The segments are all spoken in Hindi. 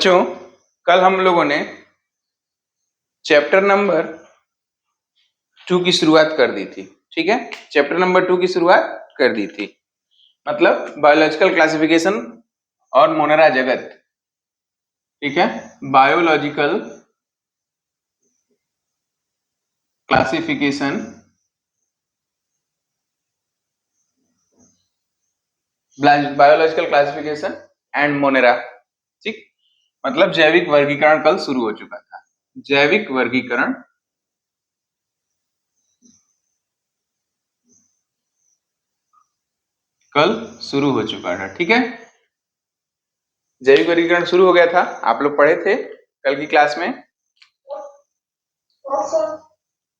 बच्चों कल हम लोगों ने चैप्टर नंबर 2 की शुरुआत कर दी थी। ठीक है, चैप्टर नंबर 2 की शुरुआत कर दी थी, मतलब बायोलॉजिकल क्लासिफिकेशन और मोनेरा जगत। ठीक है, biological classification biological classification and Monera. ठीक, मतलब जैविक वर्गीकरण कल शुरू हो चुका था। जैविक वर्गीकरण कल शुरू हो चुका था। ठीक है, जैविक वर्गीकरण शुरू हो गया था, आप लोग पढ़े थे कल की क्लास में।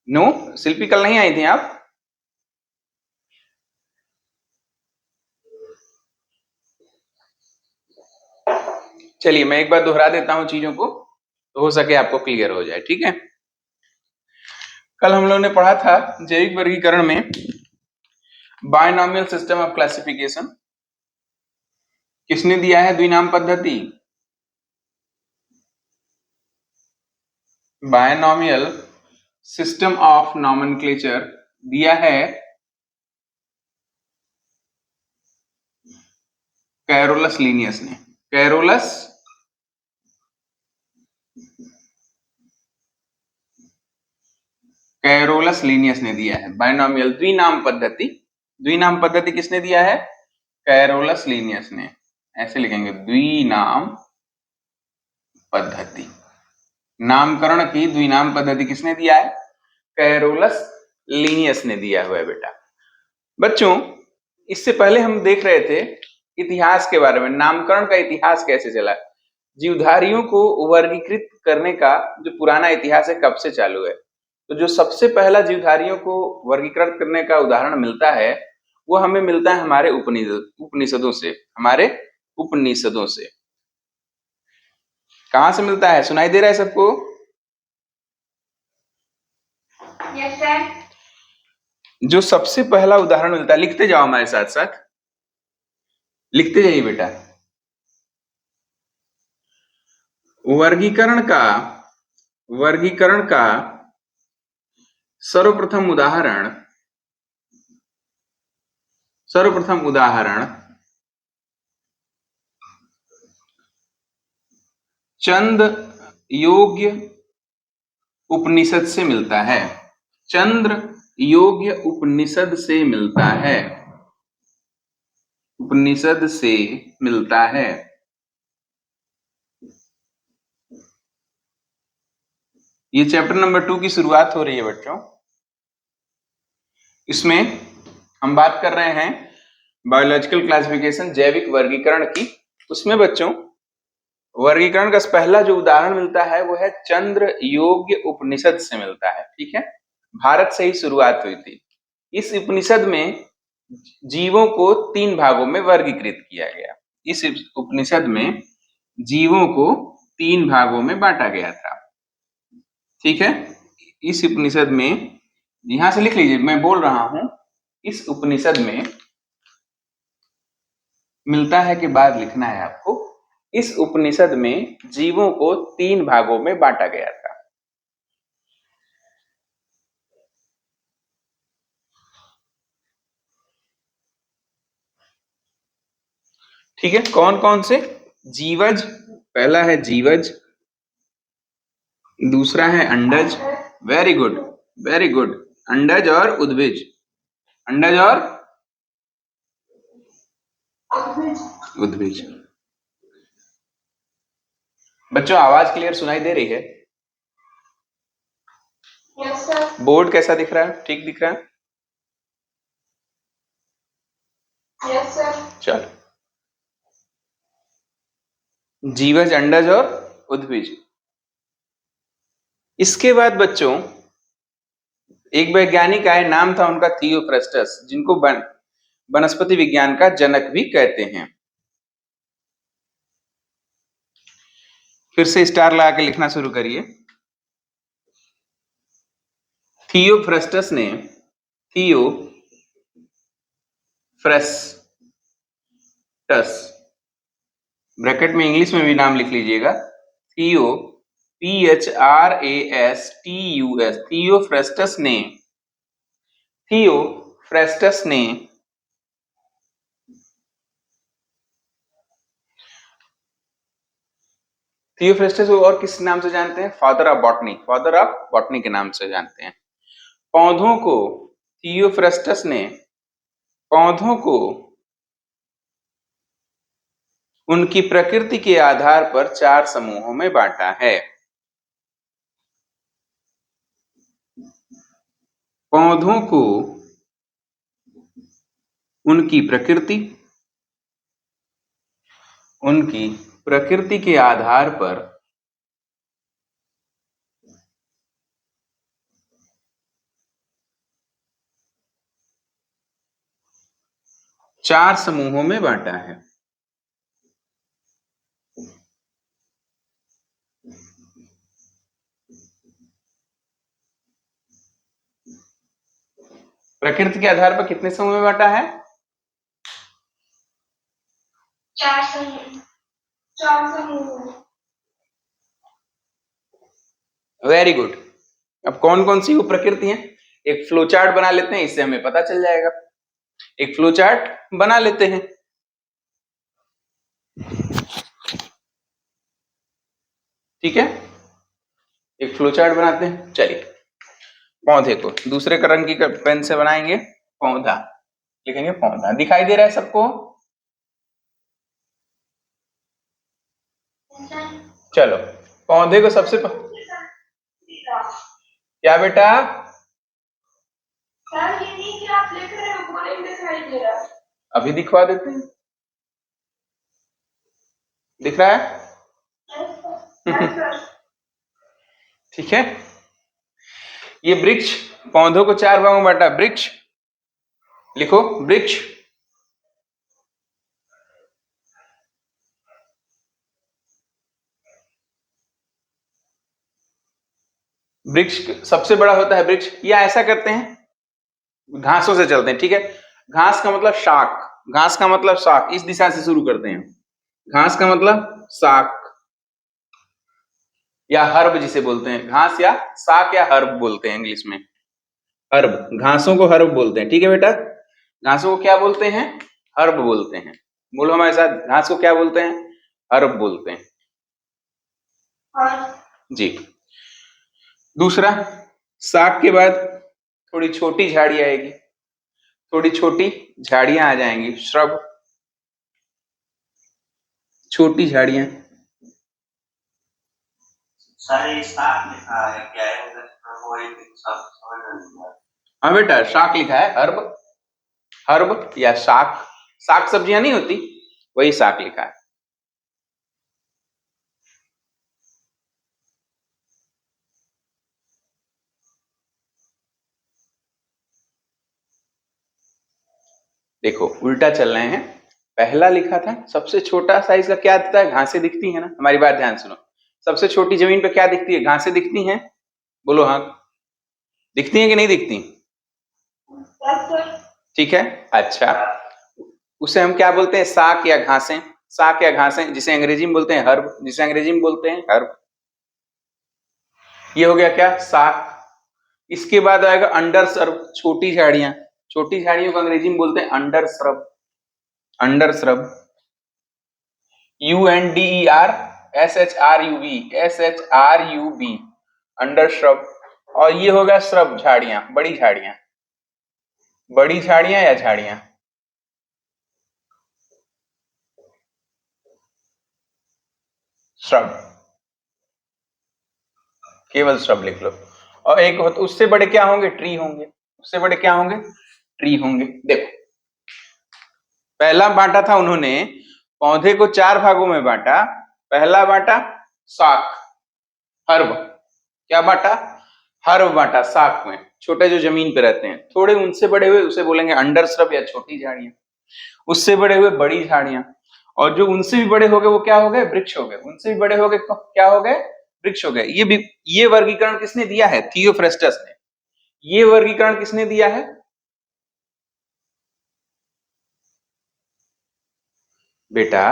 नो, शिल्पी कल नहीं आई थी आप? चलिए मैं एक बार दोहरा देता हूं चीजों को, तो हो सके आपको क्लियर हो जाए। ठीक है, कल हम लोगों ने पढ़ा था जैविक वर्गीकरण में बायनॉमियल सिस्टम ऑफ क्लासिफिकेशन किसने दिया है? द्विनाम पद्धति। बायनॉमियल सिस्टम ऑफ नॉमेनक्लेचर दिया है कैरोलस लीनियस ने। कैरोलस लीनियस ने दिया है बायनॉमियल द्विनाम पद्धति। द्विनाम पद्धति किसने दिया है? कैरोलस लीनियस ने। ऐसे लिखेंगे, द्विनाम पद्धति। नामकरण की द्विनाम पद्धति किसने दिया है? कैरोलस लीनियस ने दिया हुआ है बेटा। बच्चों इससे पहले हम देख रहे थे इतिहास के बारे में, नामकरण का इतिहास कैसे चला, जीवधारियों को वर्गीकृत करने का जो पुराना इतिहास है कब से चालू है। तो जो सबसे पहला जीवधारियों को वर्गीकृत करने का उदाहरण मिलता है वो हमें मिलता है हमारे उपनिषदों से। हमारे उपनिषदों से कहां से मिलता है? सुनाई दे रहा है सबको? Yes sir. जो सबसे पहला उदाहरण मिलता है, लिखते जाओ हमारे साथ साथ, लिखते जाइए बेटा। वर्गीकरण का सर्वप्रथम उदाहरण चंद योग्य उपनिषद से मिलता है। चंद्र योग्य उपनिषद से मिलता है। उपनिषद से मिलता है। ये चैप्टर नंबर 2 की शुरुआत हो रही है बच्चों। इसमें हम बात कर रहे हैं बायोलॉजिकल क्लासिफिकेशन, जैविक वर्गीकरण की। उसमें बच्चों वर्गीकरण का पहला जो उदाहरण मिलता है वो है चंद्र योग्य उपनिषद से मिलता है। ठीक है, भारत से ही शुरुआत हुई थी। इस उपनिषद में जीवों को 3 भागों में वर्गीकृत किया गया। इस उपनिषद में जीवों को 3 भागों में बांटा गया था। ठीक है, इस उपनिषद में, यहां से लिख लीजिए, मैं बोल रहा हूं, इस उपनिषद में मिलता है के बाद लिखना है आपको। इस उपनिषद में जीवों को 3 भागों में बांटा गया था। ठीक है, कौन कौन से? जीवज, पहला है जीवज, दूसरा है अंडज। Very good, very good. अंडज और उद्भिज। अंडज और उद्भिज। बच्चों आवाज क्लियर सुनाई दे रही है? Yes sir. बोर्ड कैसा दिख रहा है? ठीक दिख रहा है? Yes sir. चलो, जीवज, अंडज और उद्भिज। इसके बाद बच्चों एक वैज्ञानिक आए, नाम था उनका थियोफ्रस्टस, जिनको वनस्पति विज्ञान का जनक भी कहते हैं। फिर से स्टार लगा के लिखना शुरू करिए। थियोफ्रस्टस ने, थियोफ्रस्टस, ब्रैकेट में इंग्लिश में भी नाम लिख लीजिएगा, थियो PHRASTUS थियोफ्रेस्टस ने थियोफ्रेस्टस को और किस नाम से जानते हैं? फादर ऑफ बॉटनी के नाम से जानते हैं। पौधों को थियोफ्रेस्टस ने पौधों को उनकी प्रकृति के आधार पर 4 समूहों में बांटा है। पौधों को उनकी प्रकृति के आधार पर 4 समूहों में बांटा है। प्रकृति के आधार पर कितने समूह में बांटा है? 4 समूह। Very good. अब कौन कौन सी वो प्रकृति हैं? एक फ्लो चार्ट बना लेते हैं, इससे हमें पता चल जाएगा। एक फ्लो चार्ट बना लेते हैं। ठीक है, एक फ्लो चार्ट बनाते हैं। चलिए, पौधे को दूसरे रंग की पेन से बनाएंगे। पौधा लिखेंगे, पौधा। दिखाई दे रहा है सबको? चलो, पौधे को सबसे क्या बेटा? सर ये नहीं कि आप लिख रहे हो, वो नहीं दिखाई दे रहा। अभी दिखवा देते हैं। दिख रहा है? ठीक है। ये वृक्ष, पौधों को 4 भागों में बांटा। वृक्ष लिखो, वृक्ष। वृक्ष सबसे बड़ा होता है वृक्ष, या ऐसा करते हैं, घासों से चलते हैं। ठीक है, घास का मतलब शाख, घास का मतलब शाख, इस दिशा से शुरू करते हैं। घास का मतलब शाख या हर्ब जिसे बोलते हैं। घास या शाख या हर्ब बोलते हैं इंग्लिश में। हर्ब, घासों को हर्ब बोलते हैं। ठीक है बेटा, घासों को क्या बोलते हैं? हर्ब बोलते हैं। बोलो हमारे साथ, घास को क्या बोलते हैं? हर्ब बोलते हैं जी। दूसरा, शाख के बाद थोड़ी छोटी झाड़ी आएगी, थोड़ी छोटी झाड़ियां आ जाएंगी, श्रब, छोटी झाड़ियां। सारे शाख लिखा है, क्या है? हाँ बेटा, शाख लिखा है, हर्ब, हर्ब या शाख। शाक सब्जियां नहीं होती, वही शाख लिखा है। देखो, उल्टा चल रहे हैं। पहला लिखा था, सबसे छोटा साइज का क्या दिखता है? घासें दिखती है ना। हमारी बात ध्यान सुनो, सबसे छोटी जमीन पे क्या दिखती है? घासें दिखती हैं। बोलो हाँ, दिखती हैं कि नहीं दिखती? ठीक है, अच्छा, उसे हम क्या बोलते हैं? शाक या घासें। शाक या घासें, जिसे अंग्रेजी में बोलते हैं हर्ब, जिसे अंग्रेजी में बोलते हैं हर्ब। ये हो गया क्या? शाक। इसके बाद आएगा अंडर श्रब, छोटी झाड़ियां। छोटी झाड़ियों को अंग्रेजी में बोलते हैं under shrub, under shrub. UNDER SHRUB, under shrub. और ये हो गया श्रब, झाड़ियां, बड़ी झाड़ियां। बड़ी झाड़ियां या झाड़ियां, श्रब, केवल श्रब लिख लो। और एक उससे बड़े क्या होंगे? ट्री होंगे। उससे बड़े क्या होंगे? ट्री होंगे। देखो, पहला बांटा था उन्होंने, पौधे को 4 भागों में बांटा। पहला बांटा शाख, हर्ब। क्या बांटा? हर्ब बांटा शाख में, छोटे जो जमीन पे रहते हैं। थोड़े उनसे बड़े हुए उसे बोलेंगे अंडर श्रब या छोटी झाड़ियां। उससे बड़े हुए बड़ी झाड़ियां। और जो उनसे भी बड़े हो गए वो क्या हो गए? वृक्ष हो गए। उनसे भी बड़े हो गए क्या हो गए? वृक्ष हो गए। ये वर्गीकरण किसने दिया है? थियोफ्रेस्टस ने। ये वर्गीकरण किसने दिया है बेटा?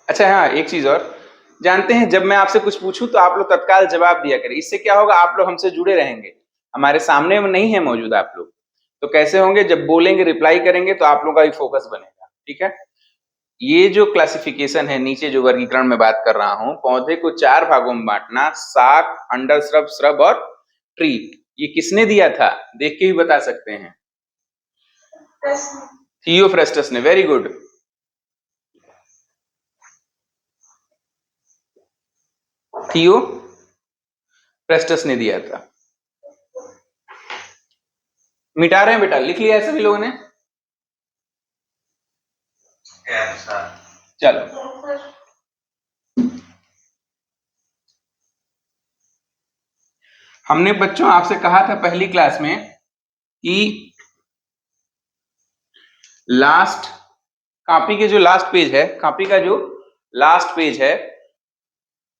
अच्छा हाँ, एक चीज और, जानते हैं जब मैं आपसे कुछ पूछूं तो आप लोग तत्काल जवाब दिया करें। इससे क्या होगा, आप लोग हमसे जुड़े रहेंगे, हमारे सामने में नहीं है मौजूद आप लोग, तो कैसे होंगे, जब बोलेंगे रिप्लाई करेंगे तो आप लोग का भी फोकस बनेगा। ठीक है, ये जो क्लासिफिकेशन है, नीचे जो वर्गीकरण में बात कर रहा हूं, पौधे को 4 भागों में बांटना, शाक, अंडरश्रब, श्रब और ट्री, ये किसने दिया था, देख के भी बता सकते हैं। प्रश्न थियोफ्रेस्टस ने, वेरी गुड। थियोफ्रेस्टस ने दिया था। मिटा रहे हैं बेटा, लिख लिया है सभी लोगों ने? Yes, sir. चलो, हमने बच्चों आपसे कहा था पहली क्लास में कि लास्ट कॉपी के जो लास्ट पेज है, कॉपी का जो लास्ट पेज है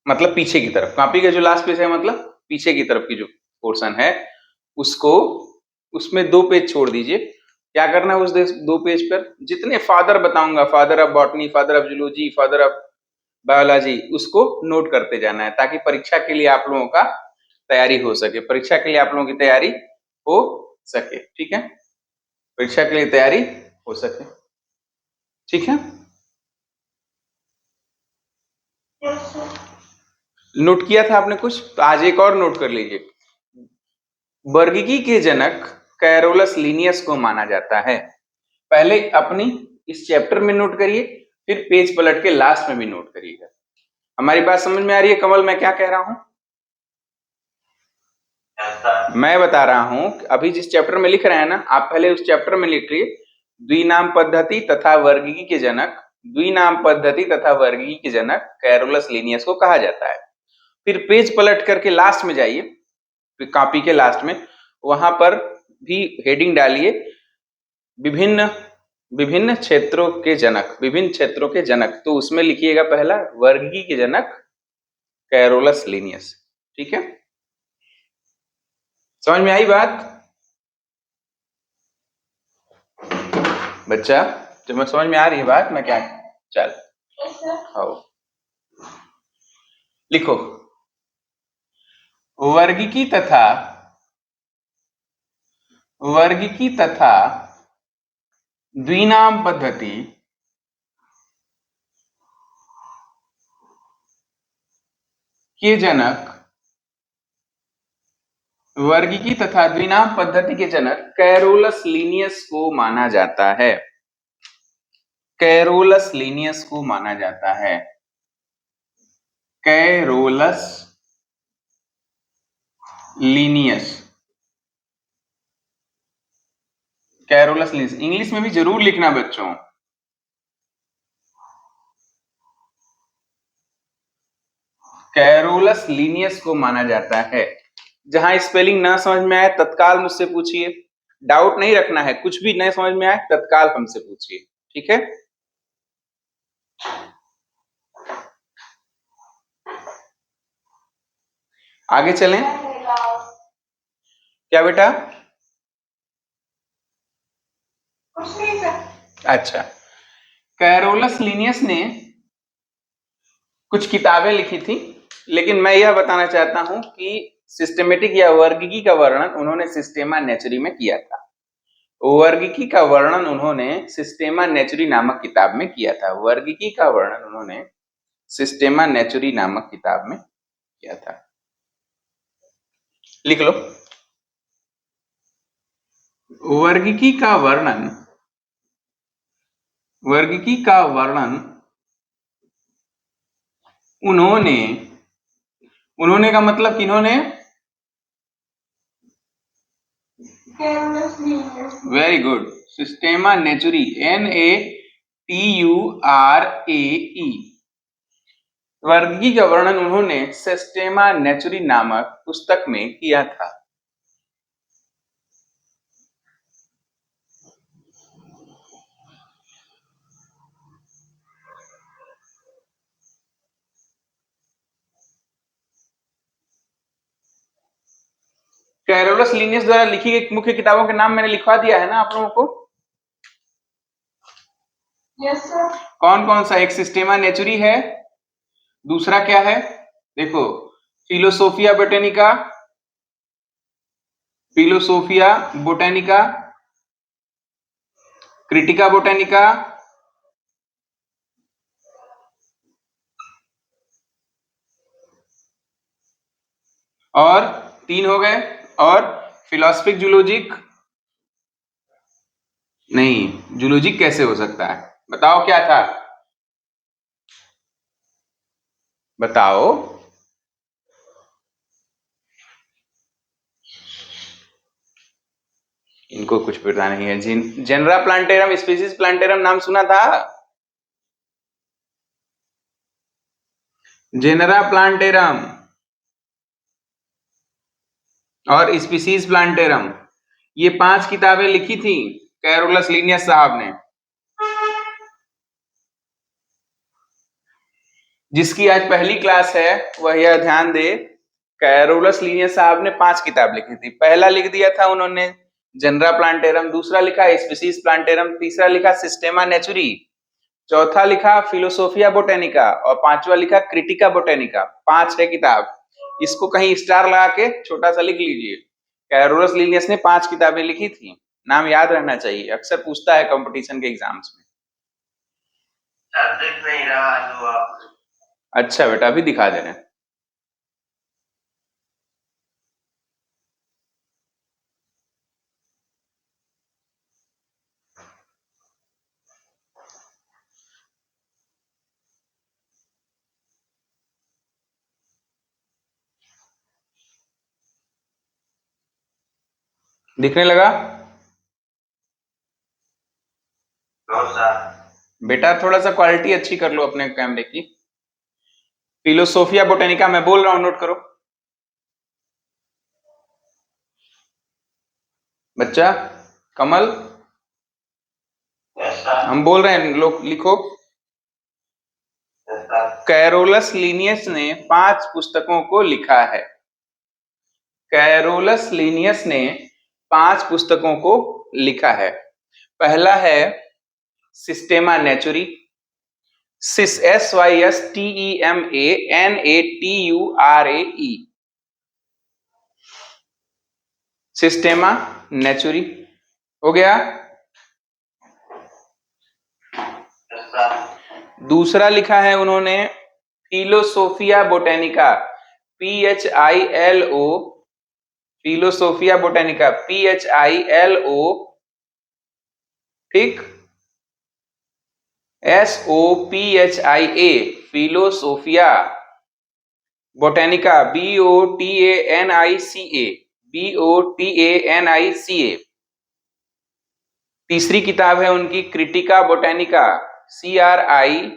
मतलब पीछे की तरफ, कॉपी का जो लास्ट पेज है मतलब पीछे की तरफ की जो पोर्शन है, उसको उसमें 2 पेज छोड़ दीजिए। क्या करना है उस 2 पेज पर, जितने फादर बताऊंगा, father of botany, father of zoology, father of biology, उसको नोट करते जाना है, ताकि परीक्षा के लिए आप लोगों का तैयारी हो सके, परीक्षा के लिए आप लोगों की तैयारी हो सके। ठीक है, परीक्षा के लिए तैयारी हो सके। ठीक है, यस सर। नोट किया था आपने कुछ, तो आज एक और नोट कर लीजिए। वर्गीकी के जनक कैरोलस लीनियस को माना जाता है। पहले अपनी इस चैप्टर में नोट करिए, फिर पेज पलट के लास्ट में भी नोट करिएगा। हमारी बात समझ में आ रही है कमल, मैं क्या कह रहा हूं? Yes, sir. मैं बता रहा हूं कि अभी जिस चैप्टर में लिख रहे हैं ना, आप पहले उस चैप्टर में लिखिए द्विनाम पद्धति तथा वर्गीकी के जनक, द्विनाम पद्धति तथा वर्गीकी के जनक कैरोलस लीनियस को कहा जाता है। फिर पेज पलट करके लास्ट में जाइए, कॉपी के लास्ट में, वहां पर भी हेडिंग डालिए विभिन्न विभिन्न क्षेत्रों के जनक, विभिन्न क्षेत्रों के जनक, तो उसमें लिखिएगा पहला वर्गीकी के जनक कैरोलस लीनियस। ठीक है, समझ में आई बात बच्चा? जब मैं समझ में आ रही है बात, मैं क्या, चल यस सर। आओ लिखो, वर्गीकी तथा द्विनाम पद्धति के जनक, वर्गीकी तथा द्विनाम पद्धति के जनक कैरोलस लीनियस को माना जाता है। कैरोलस लीनियस को माना जाता है। Carolus Linnaeus, Carolus Linnaeus English में भी जरूर लिखना बच्चों। कैरोलस लीनियस को माना जाता है। जहां स्पेलिंग ना समझ में आए तत्काल मुझसे पूछिए, डाउट नहीं रखना है, कुछ भी नहीं समझ में आए तत्काल हमसे पूछिए। ठीक है, आगे चलें। क्या बेटा? कुछ नहीं सर। अच्छा, कैरोलस लीनियस ने कुछ किताबें लिखी थी, लेकिन मैं यह बताना चाहता हूं कि सिस्टेमेटिक या वर्गीकी का वर्णन उन्होंने सिस्टेमा नेचुरी में किया था। वर्गीकी का वर्णन उन्होंने सिस्टेमा नेचुरी नामक किताब में किया था। वर्गीकी का वर्णन उन्होंने सिस्टेमा नेचुरी नामक किताब में किया था। लिख लो, वर्गीकी का वर्णन उन्होंने का मतलब किन्होंने? Carolus Linnaeus. Very good, Systema Naturae, NATURAE, वर्गीकी का वर्णन उन्होंने सिस्टेमा नेचुरी नामक पुस्तक में किया था। कैरोलस लीनियस द्वारा लिखी गई मुख्य किताबों के नाम मैंने लिखवा दिया है ना आप लोगों को? Yes sir. कौन कौन सा? एक सिस्टेमा नेचुरी है, दूसरा क्या है, देखो, फिलोसोफिया बोटेनिका, फिलोसोफिया बोटेनिका, क्रिटिका बोटेनिका, और 3 हो गए, और फिलोसफिक जूलॉजिक, नहीं जूलॉजिक कैसे हो सकता है, बताओ क्या था, बताओ। इनको कुछ पता नहीं है। जेनरा प्लांटेरम, स्पीसीज प्लांटेरम नाम सुना था, जेनरा प्लांटेरम और स्पीसीज प्लांटेरम, ये 5 किताबें लिखी थी कैरोलस लीनियस साहब ने, जिसकी आज पहली क्लास है वह यह ध्यान दे, कैरोलस लीनियस साहब ने 5 किताब लिखी थी। पहला लिख दिया था उन्होंने जेनरा प्लांटेरम, दूसरा लिखा स्पीसीज प्लांटेरम, तीसरा लिखा सिस्टेमा नेचुरी, चौथा लिखा फिलोसोफिया बोटेनिका और पांचवा लिखा क्रिटिका बोटेनिका। 5 है किताब, इसको कहीं स्टार लगा के छोटा सा लिख लीजिए। कैरोलस लीनियस ने 5 किताबें लिखी थी, नाम याद रहना चाहिए, अक्सर पूछता है कंपटीशन के एग्जाम्स में। दिख नहीं रहा जो आप। अच्छा बेटा, अभी दिखा दे रहे हैं। दिखने लगा बेटा, थोड़ा सा क्वालिटी अच्छी कर लो अपने कैमरे की। फिलोसोफिया बोटेनिका मैं बोल रहा हूं, नोट करो बच्चा। कमल, हम बोल रहे हैं, लोग लिखो। कैरोलस लीनियस ने 5 पुस्तकों को लिखा है। कैरोलस लीनियस ने 5 पुस्तकों को लिखा है। पहला है सिस्टेमा नेचुरी, SYSTEMANATURAE, सिस्टेमा नेचुरी हो गया। दूसरा लिखा है उन्होंने फिलोसोफिया बोटेनिका, PHILO, फिलोसोफिया बोटेनिका PHILO, ठीक, SOPHIA, फिलोसोफिया बोटेनिका, BOTANICA, BOTANICA। तीसरी किताब है उनकी क्रिटिका बोटेनिका, CRITICA,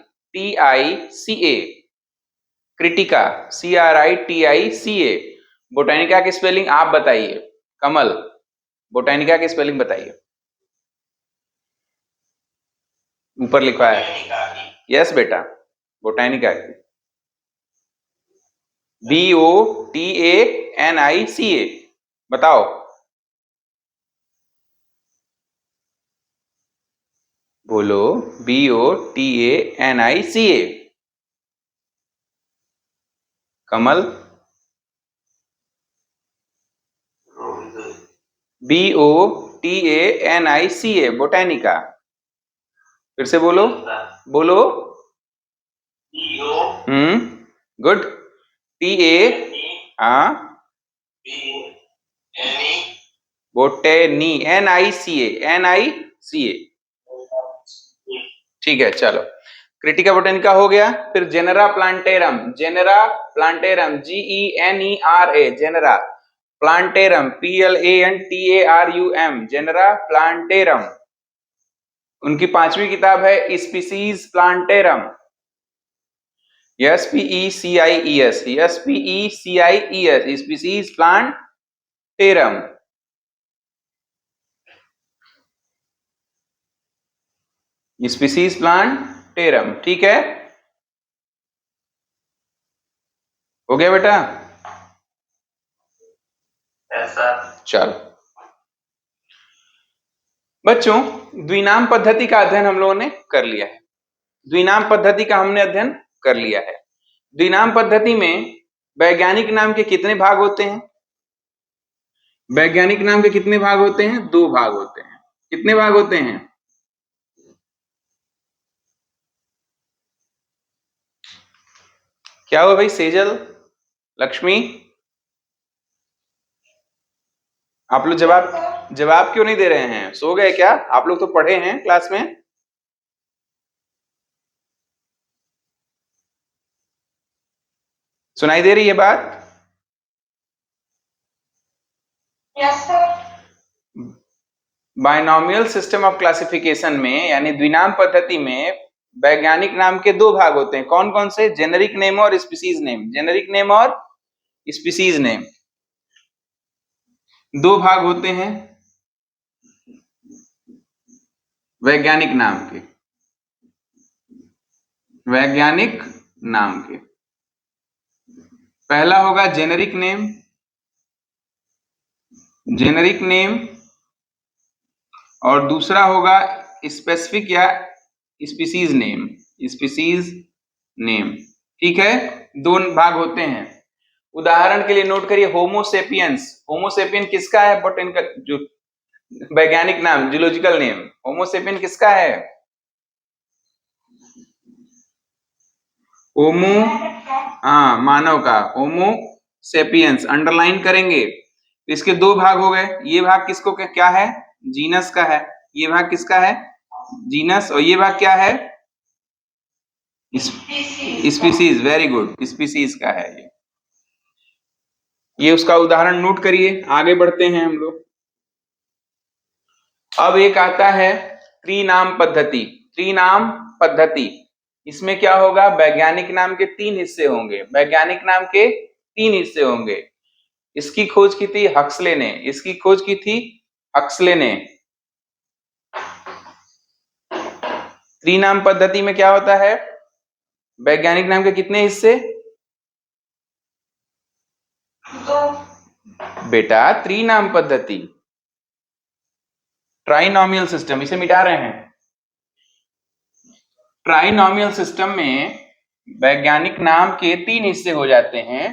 क्रिटिका CRITICA। बोटेनिका की स्पेलिंग आप बताइए, कमल, बोटेनिका की स्पेलिंग बताइए। ऊपर लिखा है, यस बेटा, बोटेनिका की BOTANICA, बताओ। बोलो, BOTANICA। कमल, BOTANICA, बोटेनिका। फिर से बोलो, बोलो। गुड। TA, हाँ, बोटेनी, NICA। ठीक है, चलो, क्रिटिका बोटेनिका हो गया। फिर Genera Plantarum, Genera Plantarum, GENERA, Genera Plantarum, PLANTARUM, Genera Plantarum. उनकी 5वीं किताब है species Plantarum, SPECIES, species Plantarum. Species Plantarum, ठीक है, हो गया बेटा। चलो बच्चों, द्विनाम पद्धति का अध्ययन हम लोगों ने कर लिया है। द्विनाम पद्धति का हमने अध्ययन कर लिया है। द्विनाम पद्धति में वैज्ञानिक नाम के कितने भाग होते हैं? वैज्ञानिक नाम के कितने भाग होते हैं? 2 भाग होते हैं। कितने भाग होते हैं? क्या हुआ भाई? सेजल, लक्ष्मी, आप लोग जवाब क्यों नहीं दे रहे हैं? सो गए क्या? आप लोग तो पढ़े हैं क्लास में। सुनाई दे रही है बात? Yes sir. Binomial system of classification में यानी द्विनाम पद्धति में वैज्ञानिक नाम के 2 भाग होते हैं। कौन कौन से? जेनेरिक नेम और स्पीसीज नेम। जेनेरिक नेम और स्पीसीज नेम 2 भाग होते हैं वैज्ञानिक नाम के। वैज्ञानिक नाम के पहला होगा जेनेरिक नेम। जेनेरिक नेम और दूसरा होगा स्पेसिफिक या स्पीसीज नेम। स्पीसीज नेम, ठीक है। 2 भाग होते हैं। उदाहरण के लिए नोट करिए, होमोसेपियंस। होमोसेपियन किसका है? बट इनका जो वैज्ञानिक नाम, जूलॉजिकल नेम, होमोसेपियन किसका है? होमो, हाँ, मानव का। होमोसेपियंस अंडरलाइन करेंगे। इसके 2 भाग हो गए। ये भाग किसको क्या है? जीनस का है। ये भाग किसका है? जीनस। और ये भाग क्या है? स्पीसीज। वेरी गुड, स्पीसीज का है ये उसका उदाहरण नोट करिए। आगे बढ़ते हैं हम लोग। अब एक आता है त्रिनाम पद्धति। त्रिनाम पद्धति, इसमें क्या होगा? वैज्ञानिक नाम के 3 हिस्से होंगे। वैज्ञानिक नाम के 3 हिस्से होंगे। इसकी खोज की थी हक्सले ने। इसकी खोज की थी हक्सले ने। त्रिनाम पद्धति में क्या होता है? वैज्ञानिक नाम के कितने हिस्से? 2। बेटा, त्रिनाम पद्धति, ट्राइनॉमियल सिस्टम, इसे मिटा रहे हैं। ट्राइनॉमियल सिस्टम में वैज्ञानिक नाम के 3 हिस्से हो जाते हैं।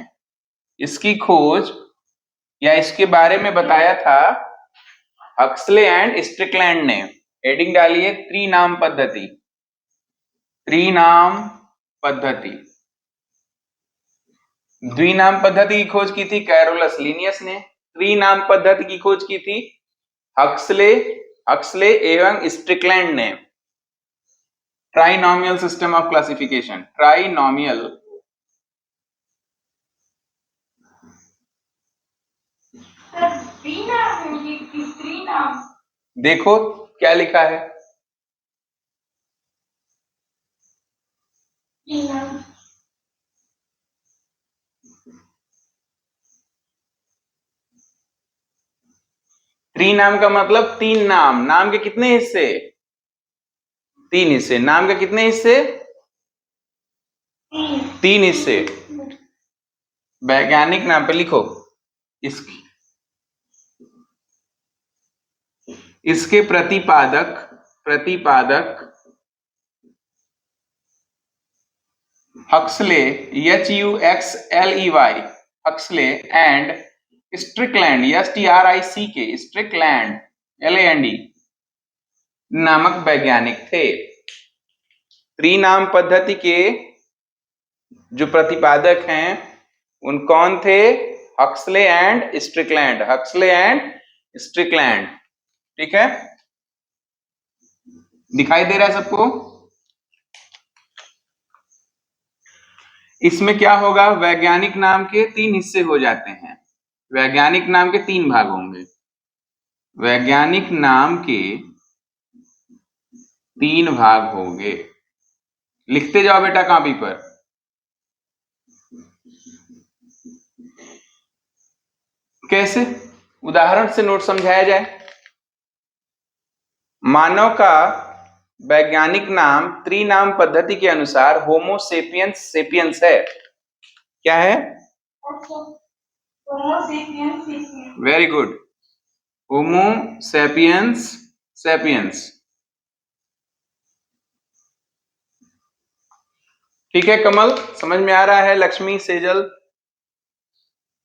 इसकी खोज या इसके बारे में बताया था हक्सले एंड स्ट्रिकलैंड ने। हेडिंग डालिए त्रिनाम पद्धति। त्रिनाम पद्धति। द्विनाम पद्धति की खोज की थी कैरोलस लिनियस ने। त्रिनाम पद्धति की खोज की थी हक्सले एवं स्ट्रिकलैंड ने। Trinomial system of classification. Trinomial देखो क्या लिखा है? त्रिनाम का मतलब 3 नाम। नाम के कितने हिस्से? 3 हिस्से। नाम के कितने हिस्से? 3 हिस्से। वैज्ञानिक नाम पे लिखो इसके प्रतिपादक Huxley, HUXLEY, Huxley and Strickland, STRICK, Strickland, LAND नामक वैज्ञानिक थे। त्रिनाम पद्धति के जो प्रतिपादक हैं उन कौन थे? Huxley and Strickland. Huxley and Strickland, ठीक है। दिखाई दे रहा है सबको? इसमें क्या होगा? वैज्ञानिक नाम के 3 हिस्से हो जाते हैं। वैज्ञानिक नाम के 3 भाग होंगे। वैज्ञानिक नाम के 3 भाग होंगे। लिखते जाओ बेटा कॉपी पर। कैसे? उदाहरण से नोट समझाया जाए। मानव का वैज्ञानिक नाम त्रिनाम पद्धति के अनुसार होमोसेपियंस सेपियंस है। क्या है? Very good, Homo sapiens sapiens. ठीक है कमल, समझ में आ रहा है? Lakshmi, Sejal,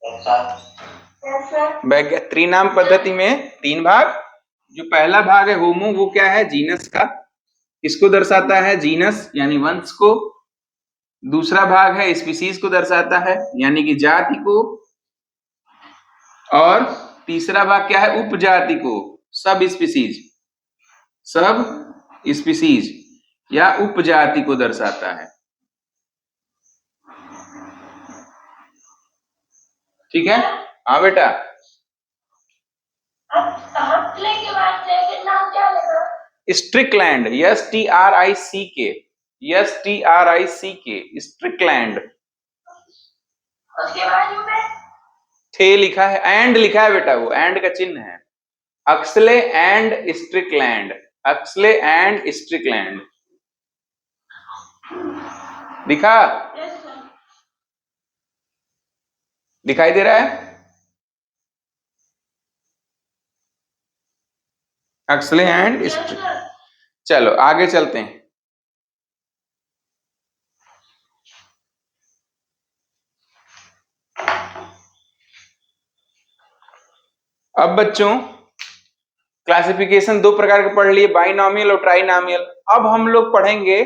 Yes, sir. Yes, sir. त्रिनाम पद्धति में 3 भाग। जो पहला भाग है होमो, वो क्या है? जीनस का, इसको दर्शाता है, जीनस यानी वंश को। दूसरा भाग है स्पीसीज को दर्शाता है, यानी कि जाति को। और तीसरा भाग क्या है? उपजाति को, सब स्पीसीज, सब स्पीसीज या उपजाति को दर्शाता है। ठीक है? हाँ बेटा। अब हफ्ते के बाद सेकंड नाम क्या लेगा? Strickland, STRICK, STRICK, Strickland. उसके बाजू में थे लिखा है, एंड लिखा है बेटा, वो एंड का चिन्ह है। अक्सले एंड स्ट्रिकलैंड, अक्सले एंड स्ट्रिकलैंड दिखा, Yes, sir. दिखाई दे रहा है? अक्सले एंड Yes, sir. चलो आगे चलते हैं। अब बच्चों क्लासिफिकेशन 2 प्रकार के पढ़ लिए, बाइनॉमियल और ट्राइनॉमियल। अब हम लोग पढ़ेंगे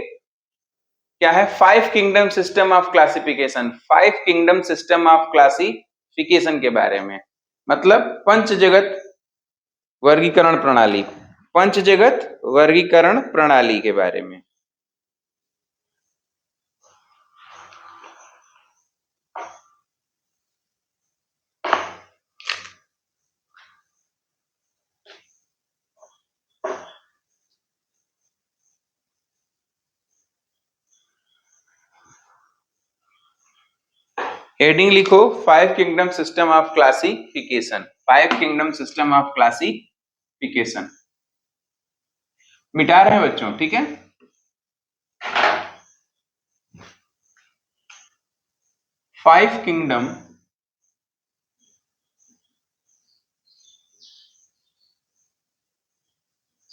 क्या है? 5 kingdom system of classification, 5 kingdom system of classification के बारे में, मतलब पंच जगत वर्गीकरण प्रणाली, पंच जगत वर्गीकरण प्रणाली के बारे में। हेडिंग लिखो 5 kingdom system of classification, 5 kingdom system of classification. मिटा रहे हैं बच्चों, ठीक है? Five kingdom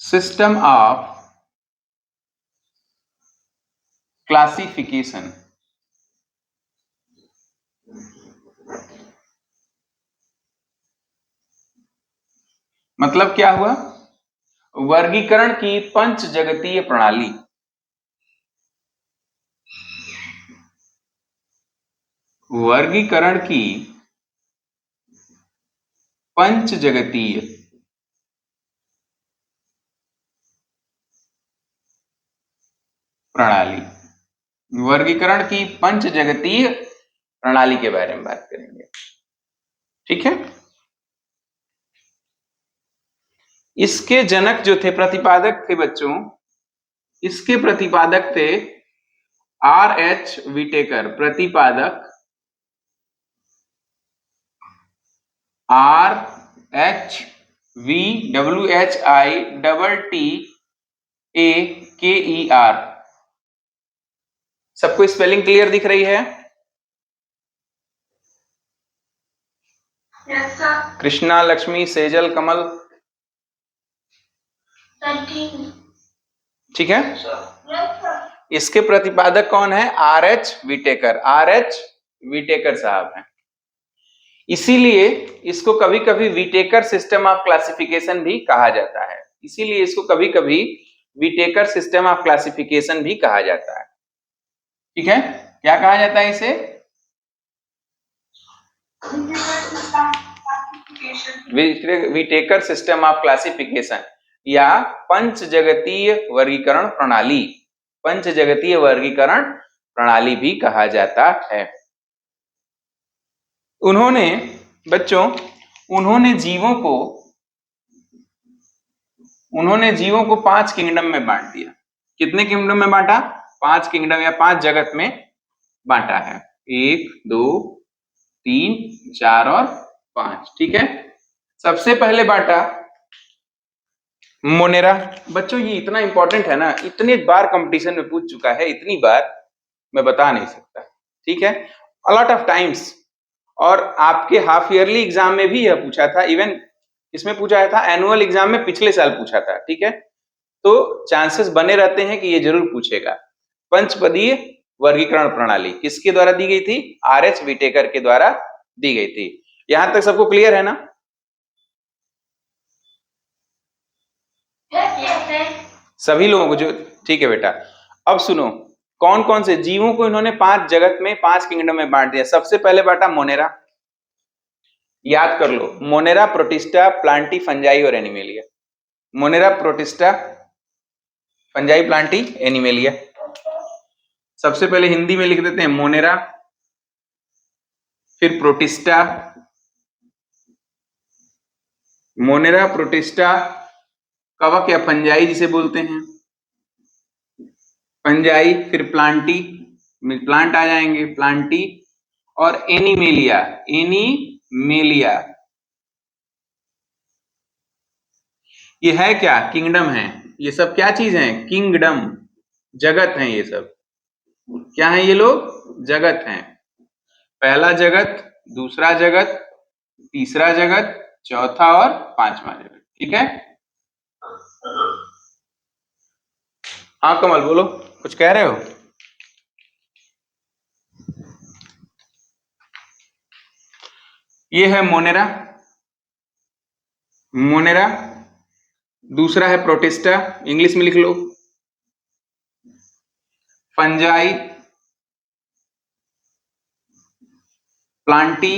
system of classification. मतलब क्या हुआ? वर्गीकरण की पंच जगतीय प्रणाली, वर्गीकरण की पंच जगतीय प्रणाली, वर्गीकरण की पंच जगतीय प्रणाली के बारे में बात करेंगे। ठीक है? इसके जनक जो थे, प्रतिपादक थे बच्चों, इसके प्रतिपादक थे R.H. विटेकर, प्रतिपादक RHVWHITTAKER। सबको स्पेलिंग क्लियर दिख रही है? Yes, sir. कृष्णा, लक्ष्मी, सेजल, कमल, 13. ठीक है? Yes, sir. Yes, sir. इसके प्रतिपादक कौन है? R.H. Whittaker, R.H. विटेकर साहब हैं। इसीलिए इसको कभी कभी विटेकर सिस्टम ऑफ क्लासिफिकेशन भी कहा जाता है, इसीलिए इसको कभी कभी विटेकर सिस्टम ऑफ क्लासिफिकेशन भी कहा जाता है। ठीक है? क्या कहा जाता है इसे? विटेकर सिस्टम ऑफ क्लासिफिकेशन या पंच जगतीय वर्गीकरण प्रणाली, पंच जगतीय वर्गीकरण प्रणाली भी कहा जाता है। उन्होंने बच्चों, उन्होंने जीवों को 5 किंगडम में बांट दिया। कितने किंगडम में बांटा? 5 किंगडम या 5 जगत में बांटा है। 1, 2, 3, 4 और 5। ठीक है? सबसे पहले बांटा मोनेरा। बच्चों ये इतना इंपॉर्टेंट है ना, इतनी बार कंपटीशन में पूछ चुका है, इतनी बार मैं बता नहीं सकता। ठीक है? A lot of times. और आपके हाफ ईयरली एग्जाम में भी यह पूछा था, इवन इसमें पूछा था, एनुअल एग्जाम में पिछले साल पूछा था। ठीक है? तो चांसेस बने रहते हैं कि ये जरूर पूछेगा। पंचपदीय वर्गीकरण प्रणाली किसके द्वारा दी गई थी? आर.एच. विटेकर के द्वारा दी गई थी। यहां तक सबको क्लियर है ना? सभी लोगों को जो ठीक है बेटा। अब सुनो, कौन कौन से जीवों को इन्होंने 5 जगत में 5 किंगडम में बांट दिया। सबसे पहले बांटा मोनेरा, याद कर लो, मोनेरा, प्रोटिस्टा, प्लांटी, फंजाई और animalia. Monera, Protista, Fungi, Plantae, animalia. सबसे पहले हिंदी में लिख देते हैं मोनेरा, फिर प्रोटिस्टा, मोनेरा, प्रोटिस्टा, कवक या फंजाई जिसे बोलते हैं, फंजाई, फिर प्लांटी, प्लांट आ जाएंगे, प्लांटी, और एनिमेलिया, एनिमेलिया। ये है क्या? किंगडम है। ये सब क्या चीज है? किंगडम, जगत हैं ये सब। क्या है ये लोग? जगत हैं। पहला जगत, दूसरा जगत, तीसरा जगत, चौथा और पांचवा जगत। ठीक है? हाँ कमल बोलो, कुछ कह रहे हो? ये है मोनेरा, मोनेरा। दूसरा है प्रोटिस्टा, इंग्लिश में लिख लो, Fungi, Plantae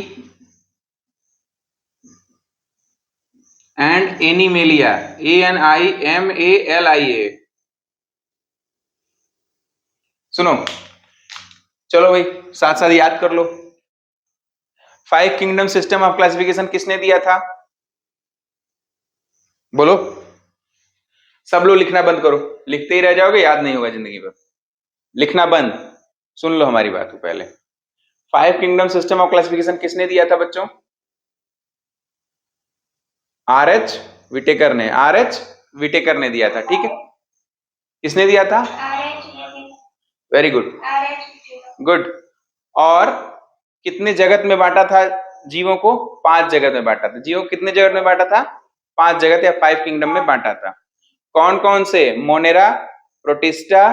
and Animalia, ANIMALIA। सुनो, चलो भाई साथ साथ याद कर लो। 5 किंगडम सिस्टम ऑफ क्लासिफिकेशन किसने दिया था? बोलो। सब लोग लिखना बंद करो, लिखते ही रह जाओगे, याद नहीं होगा जिंदगी भर। लिखना बंद, सुन लो हमारी बात को पहले। 5 किंगडम सिस्टम ऑफ क्लासिफिकेशन किसने दिया था बच्चों? आर.एच. विटेकर ने, आर.एच. विटेकर ने दिया था। ठीक है, किसने दिया था? Very good, good. और कितने जगत में बांटा था जीवों को? 5 जगत में बांटा था। जीवों को कितने जगत में बांटा था? 5 जगत या 5 किंगडम में बांटा था। कौन कौन से? मोनेरा, प्रोटिस्टा,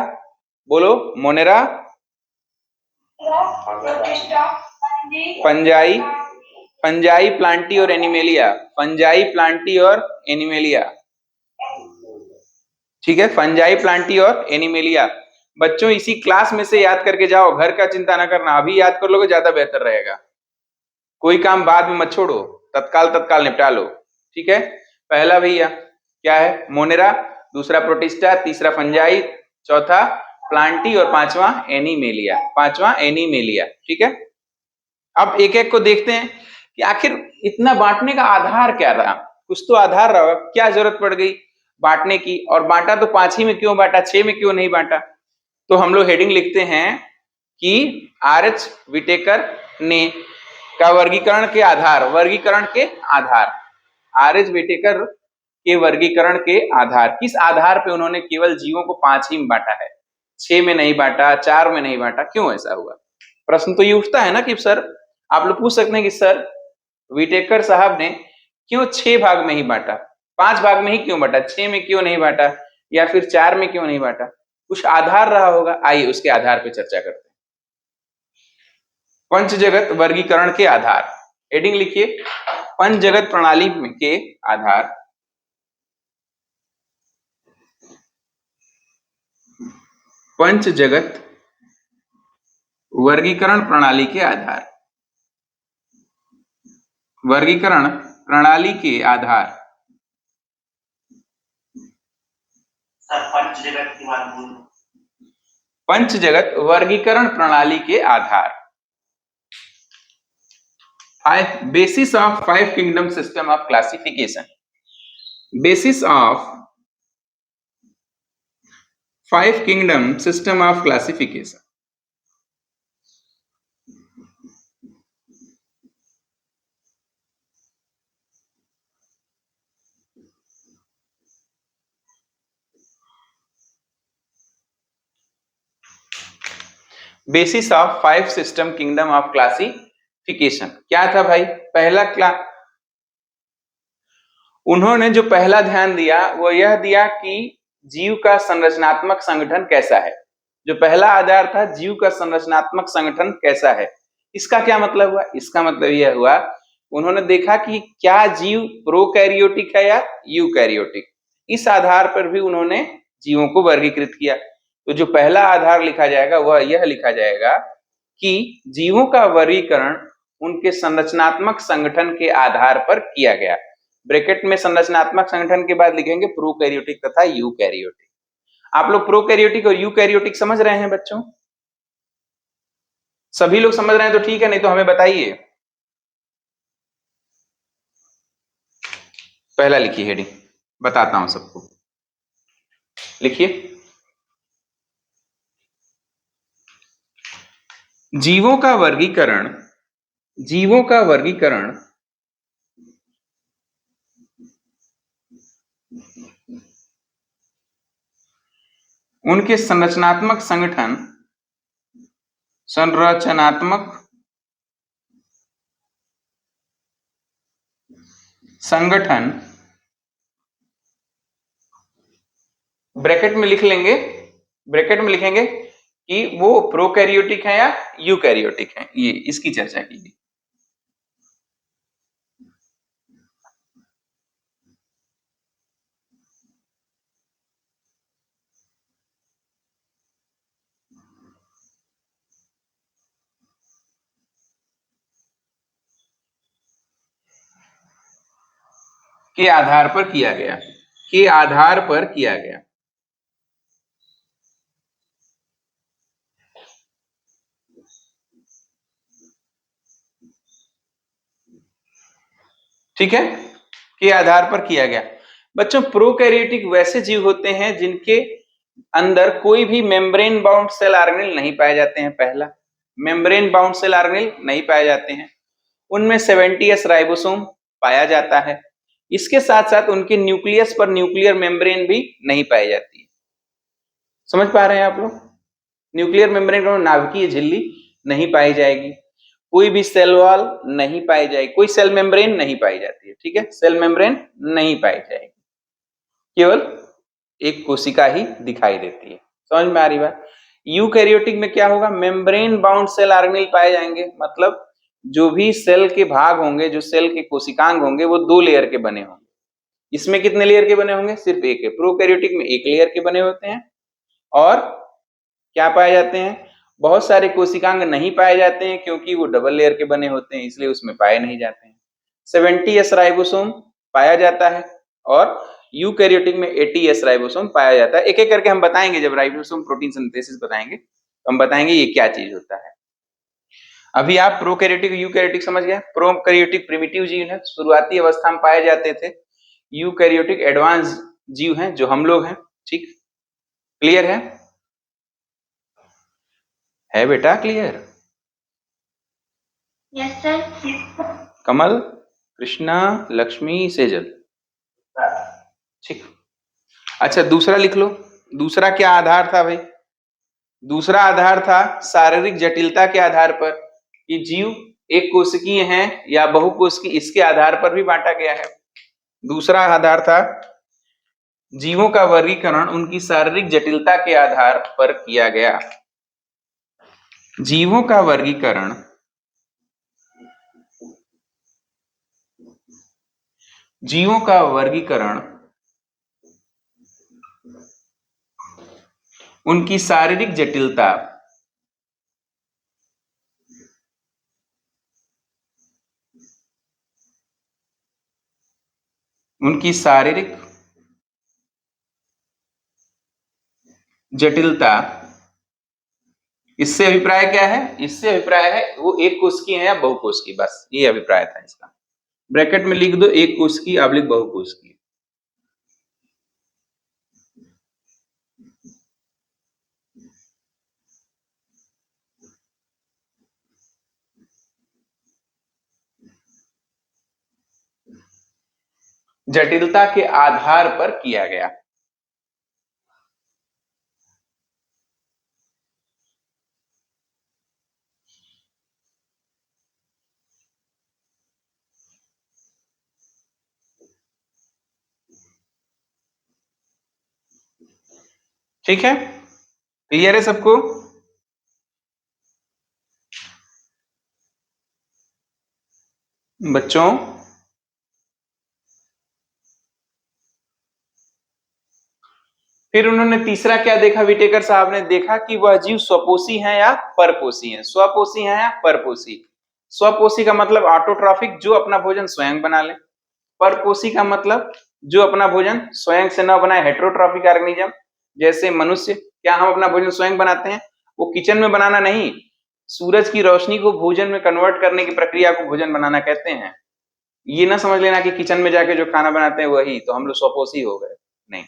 बोलो, मोनेरा, फंजाई, फंजाई, प्लांटी और एनिमेलिया, फंजाई, प्लांटी और एनिमेलिया। ठीक है, फंजाई, प्लांटी और एनिमेलिया। बच्चों इसी क्लास में से याद करके जाओ, घर का चिंता ना करना, अभी याद कर लोगे ज्यादा बेहतर रहेगा। कोई काम बाद में मत छोड़ो, तत्काल निपटा लो। ठीक है, पहला भैया क्या है? मोनेरा, दूसरा प्रोटिस्टा, तीसरा फंजाई, चौथा प्लांटी और पांचवा एनिमेलिया, पांचवा एनिमेलिया। ठीक है, अब एक एक को देखते हैं कि आखिर इतना बांटने का आधार क्या रहा। कुछ तो आधार रहा, क्या जरूरत पड़ गई बांटने की? और बांटा तो 5 ही में क्यों बांटा, 6 में क्यों नहीं बांटा? तो हम लोग हेडिंग लिखते हैं कि आर.एच. विटेकर ने का वर्गीकरण के आधार, वर्गीकरण के आधार, आर.एच. विटेकर के वर्गीकरण के आधार। किस आधार पे उन्होंने केवल जीवों को 5 ही में बांटा है, 6 में नहीं बांटा, 4 में नहीं बांटा? क्यों ऐसा हुआ? प्रश्न तो ये उठता है ना कि सर, आप लोग पूछ सकते हैं कि सर विटेकर साहब ने क्यों 6 भाग में ही बांटा, 5 भाग में ही क्यों बांटा, 6 में क्यों नहीं बांटा, या फिर 4 में क्यों नहीं बांटा? कुछ आधार रहा होगा। आइए उसके आधार पे चर्चा करते हैं। पंचजगत वर्गीकरण के आधार, हेडिंग लिखिए, पंचजगत प्रणाली के आधार। पंचजगत वर्गीकरण प्रणाली के आधार, वर्गीकरण प्रणाली के आधार। पंचजगत की बात बोल। पंचजगत वर्गीकरण प्रणाली के आधार। Basis of 5 kingdom system of classification, basis of 5 kingdom system of classification. Basis of 5 system kingdom of classification क्या था भाई? पहला उन्होंने जो पहला ध्यान दिया वो यह दिया कि जीव का संरचनात्मक संगठन कैसा है। जो पहला आधार था जीव का संरचनात्मक संगठन कैसा है, इसका क्या मतलब हुआ? इसका मतलब यह हुआ उन्होंने देखा कि क्या जीव प्रोकैरियोटिक है या यूकैरियोटिक, इस आधार पर भी उन्होंने जीवों को वर्गीकृत किया। तो जो पहला आधार लिखा जाएगा वह यह लिखा जाएगा कि जीवों का वर्गीकरण उनके संरचनात्मक संगठन के आधार पर किया गया। ब्रैकेट में संरचनात्मक संगठन के बाद लिखेंगे प्रोकैरियोटिक तथा यूकैरियोटिक। आप लोग प्रोकैरियोटिक और यूकैरियोटिक समझ रहे हैं बच्चों? सभी लोग समझ रहे हैं तो ठीक है, नहीं तो हमें बताइए। पहला लिखिए हेडिंग, बताता हूं सबको। लिखिए, जीवों का वर्गीकरण, जीवों का वर्गीकरण उनके संरचनात्मक संगठन, संरचनात्मक संगठन, ब्रैकेट में लिख लेंगे, ब्रैकेट में लिखेंगे कि वो प्रोकैरियोटिक है या यूकैरियोटिक है, ये इसकी चर्चा कीजिए। के आधार पर किया गया, के आधार पर किया गया। ठीक है, के आधार पर किया गया। बच्चों प्रोकैरियोटिक वैसे जीव होते हैं जिनके अंदर कोई भी मेम्ब्रेन बाउंड सेल ऑर्गेनेल नहीं पाए जाते हैं। पहला, मेम्ब्रेन बाउंड सेल ऑर्गेनेल नहीं पाए जाते हैं। उनमें 70s राइबोसोम पाया जाता है। इसके साथ साथ उनके न्यूक्लियस पर न्यूक्लियर मेम्ब्रेन भी नहीं पाई जाती है। समझ पा रहे हैं आप लोग? न्यूक्लियर मेम्ब्रेन का नाभिकीय झिल्ली नहीं पाई जाएगी, कोई भी सेल वॉल नहीं पाई जाएगी, कोई सेल मेम्ब्रेन नहीं पाई जाती है। ठीक है, सेल मेम्ब्रेन नहीं पाई जाएगी, केवल एक कोशिका ही दिखाई देती है। समझ में आ रही बात? यूकैरियोटिक में क्या होगा? मेम्ब्रेन बाउंड सेल ऑर्गेनेल पाए जाएंगे, मतलब जो भी सेल के भाग होंगे, जो सेल के कोशिकांग होंगे, वो 2 लेयर के बने होंगे। इसमें कितने लेयर के बने होंगे? सिर्फ एक है। प्रोकैरियोटिक में 1 लेयर के बने होते हैं। और क्या पाए जाते हैं? बहुत सारे कोशिकांग नहीं पाए जाते हैं क्योंकि वो डबल लेयर के बने होते हैं, इसलिए उसमें पाए नहीं जाते हैं। 70s राइबोसोम पाया जाता है और यूकैरियोटिक में 80s राइबोसोम पाया जाता है। एक एक करके हम बताएंगे, जब राइबोसोम प्रोटीन सिंथेसिस बताएंगे तो हम बताएंगे ये क्या चीज होता है। अभी आप प्रोकैरियोटिक यूकैरियोटिक समझ गए। प्रोकैरियोटिक प्रिमिटिव जीव है, शुरुआती अवस्था में पाए जाते थे। यूकैरियोटिक एडवांस जीव हैं, जो हम लोग हैं। ठीक, क्लियर है बेटा? Clear? Yes sir. Kamal, Krishna, Lakshmi, Sejal. ठीक, अच्छा दूसरा लिख लो। दूसरा क्या आधार था भाई? दूसरा आधार था शारीरिक जटिलता के आधार पर, कि जीव एक कोशिकीय हैं या बहुकोशिकीय, इसके आधार पर भी बांटा गया है। दूसरा आधार था जीवों का वर्गीकरण उनकी शारीरिक जटिलता के आधार पर किया गया। जीवों का वर्गीकरण जीवों का वर्गीकरण उनकी शारीरिक जटिलता उनकी शारीरिक जटिलता, इससे अभिप्राय क्या है? इससे अभिप्राय है वो एक कोशिकीय है या बहुकोशिकीय, बस ये अभिप्राय था इसका। ब्रैकेट में लिख दो एक कोशिकीय / बहुकोशिकीय। जटिलता के आधार पर किया गया। ठीक है, क्लियर है सबको? बच्चों, फिर उन्होंने तीसरा क्या देखा? विटेकर साहब ने देखा कि वह जीव स्वपोषी है या परपोषी है। स्वपोषी है या परपोषी? स्वपोषी का मतलब ऑटोट्रॉफिक, जो अपना भोजन स्वयं बना ले। परपोषी का मतलब जो अपना भोजन स्वयं से न बनाए, हेट्रोट्रॉफिक ऑर्गेनिज्म। जैसे मनुष्य, क्या हम अपना भोजन स्वयं बनाते हैं? वो किचन में बनाना नहीं, सूरज की रोशनी को भोजन में कन्वर्ट करने की प्रक्रिया को भोजन बनाना कहते हैं। ये ना समझ लेना कि किचन में जाके जो खाना बनाते हैं वही, तो हम लोग स्वपोषी हो गए, नहीं।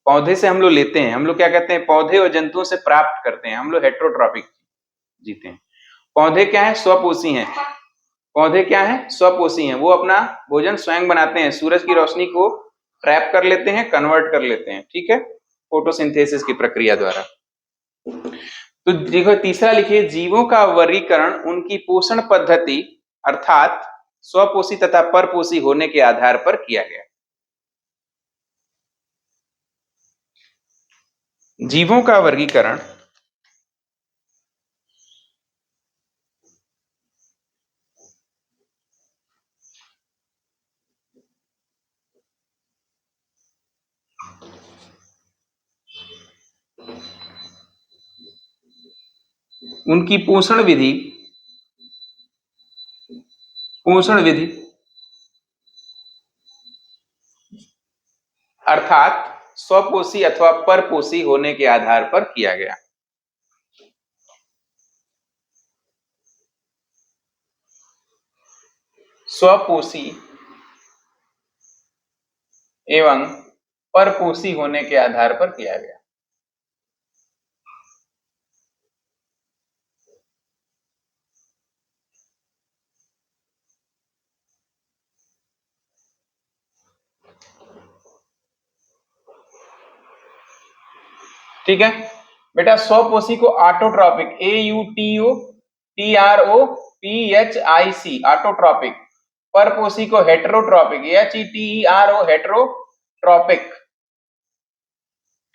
पौधे से हम लोग लेते हैं, हम लोग क्या कहते हैं, पौधे और जंतुओं से प्राप्त करते हैं, हम लोग हेट्रोट्रॉफिक जीते हैं। पौधे क्या है? स्वपोषी हैं। पौधे क्या है? स्वपोषी हैं, वो अपना भोजन स्वयं बनाते हैं, सूरज की रोशनी को ट्रैप कर लेते हैं, कन्वर्ट कर लेते हैं, ठीक है, फोटोसिंथेसिस की प्रक्रिया द्वारा। तो देखो तीसरा लिखिए, जीवों का वर्गीकरण उनकी पोषण पद्धति अर्थात स्वपोषी तथा परपोषी होने के आधार पर किया गया। जीवों का वर्गीकरण उनकी पोषण विधि अर्थात स्वपोषी अथवा परपोषी होने के आधार पर किया गया। स्वपोषी एवं परपोषी होने के आधार पर किया गया। ठीक है बेटा, स्वपोषी को ऑटोट्रॉपिक, AUTOTROPHIC ऑटोट्रॉपिक, परपोषी को हेटेरोट्रॉपिक, HETERO हेटेरोट्रॉपिक,